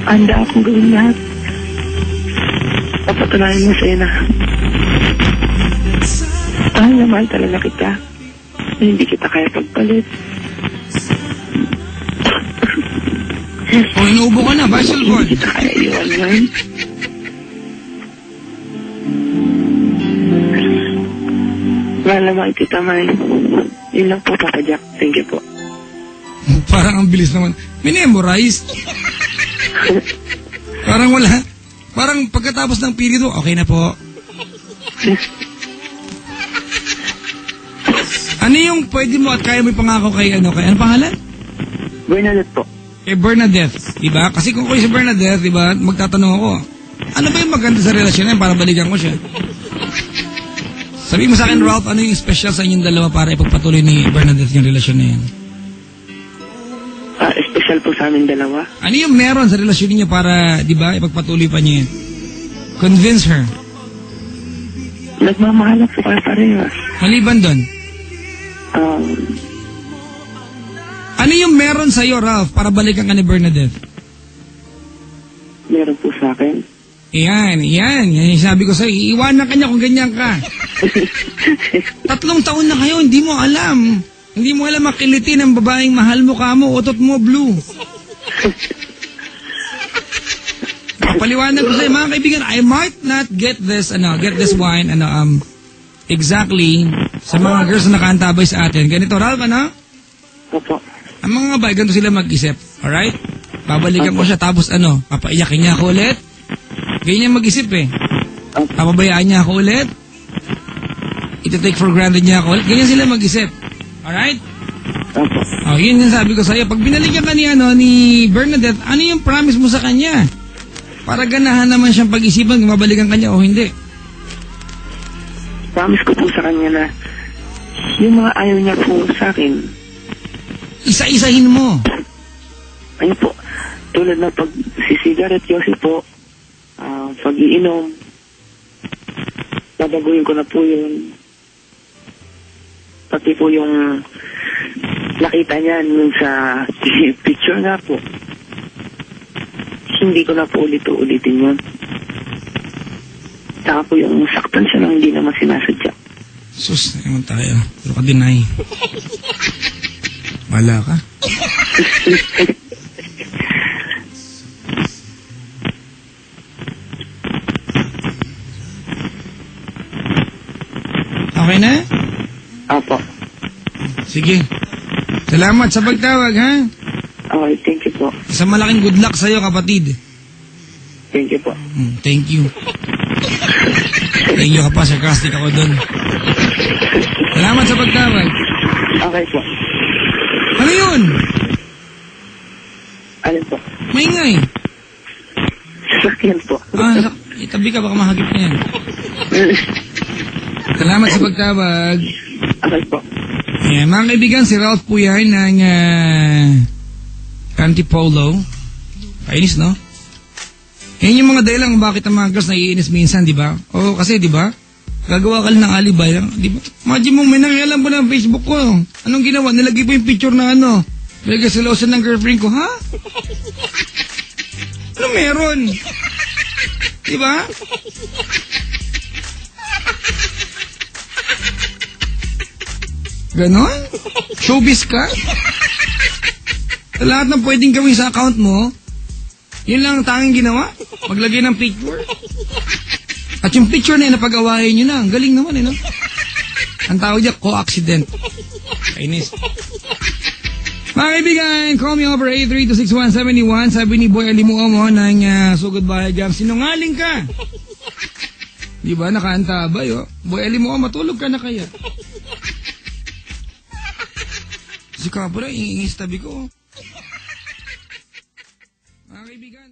handa akong gawin lahat. Papatunayan mo sa'yo na mahal na mahal talaga kita. Na hindi kita kaya pagpalit. O, inuubo ka na, Basil Ford. Hindi kita kaya iwan ngayon. Mahal na mahal kita, mahal. Yun lang po, Papa Jack. Thank you po. Parang ang bilis naman. Minemorize. Parang wala. Parang pagkatapos ng period mo, okay na po. Ano yung pwede mo at kaya mo pangako kay ano pangalan? Bernadette po. Kay Bernadette, diba? Kasi kung si Bernadette, diba, magtatanong ako, ano ba yung maganda sa relasyon na yun para balikan ko siya? Sabi mo sa akin, Ralph, ano yung special sa inyong dalawa para ipagpatuloy ni Bernadette yung relasyon na yun? Special po sa amin dalawa. Ano yung meron sa relasyon niyo para, diba, ipagpatuloy pa niya yun? Convince her. Nagmamahalap po kayo pareho. Maliban doon. Ano yung meron sa'yo, Ralph, para balikan ka ni Bernadette? Meron po sa akin. Yan yung sabi ko sa'yo, iiwanan ka niya kung ganyan ka. 3 taon na kayo, hindi mo alam. Hindi mo alam makiliti ng babaeng mahal mo ka mo, utot mo blue. Paliwanag ko sa'yo, mga kaibigan, I might not get this wine, exactly, sa mga girls na nakaantabay sa atin. Ganito, Ralph, Opo. Ang mga babae, ganito sila mag-isip. Alright? Babalikan ko siya, tapos papaiyakin niya ako ulit. Ganyan mag-isip eh. Papabayaan niya ako ulit. Ito-take for granted niya ako ulit. Ganyan sila mag-isip. Alright? Opo. Yun yung sabi ko sa'yo. Pag binalikan ka ni Bernadette, ano yung promise mo sa kanya? Para ganahan naman siyang pag-isipan kung mabalikan ka niya o hindi. Promise ko po sa kanya na yung mga ayaw niya po sa akin, isa-isahin mo. Ayun po, tulad ng pagsisigaret, Yossi po, pag-iinom, babaguhin ko na po yun. Pati po yung nakita niya nun sa picture nga po, hindi ko na po ulitin yun. Saka po yung saktan siya nang hindi naman sinasadya. Sus, naman tayo. Pero ka deny. Wala ka. Okay na? Apo. Sige. Salamat sa pagtawag, ha? Okay, thank you po. Sa malaking good luck sa'yo, kapatid. Thank you po. Thank you. Thank you ka pa, sarcastic ako doon. Salamat sa pagtawag. Okay po. Ano yun? Alin po? Maingay. Sasakyan po. Itabi ka, baka mahagip na yan. Salamat sa pagtawag. Okay po. Yeah, mga kaibigan, si Ralph po yan ng Antipolo. Kainis, no? Yan yung mga dahilan kung bakit ang mga girls naiinis minsan, di ba? O kasi, di ba? Gagawa ka lang ng alibay, di ba? Imagine mo, may nangyayalam po ng Facebook ko. Anong ginawa? Nilagay po yung picture na nilagay sa lotion ng girlfriend ko, ha? Ano meron? Di ba? Ganon? Showbiz ka? Sa lahat ng pwedeng gawin sa account mo, yun lang ang tanging ginawa? Maglagay ng picture? At yung picture na yun, napag-awayan nyo na. Ang galing naman, no? Ang tawag niya, co-accident. Kainis. Mga kaibigan, call me over 8326171. Sabi ni Boy Alimuo mo ng Sugod Bahay Jam, sinungaling ka. Di ba, nakaantabay, oh. Boy Alimuo, matulog ka na kaya? Si Cabra, ingis tabi ko. Mga kaibigan.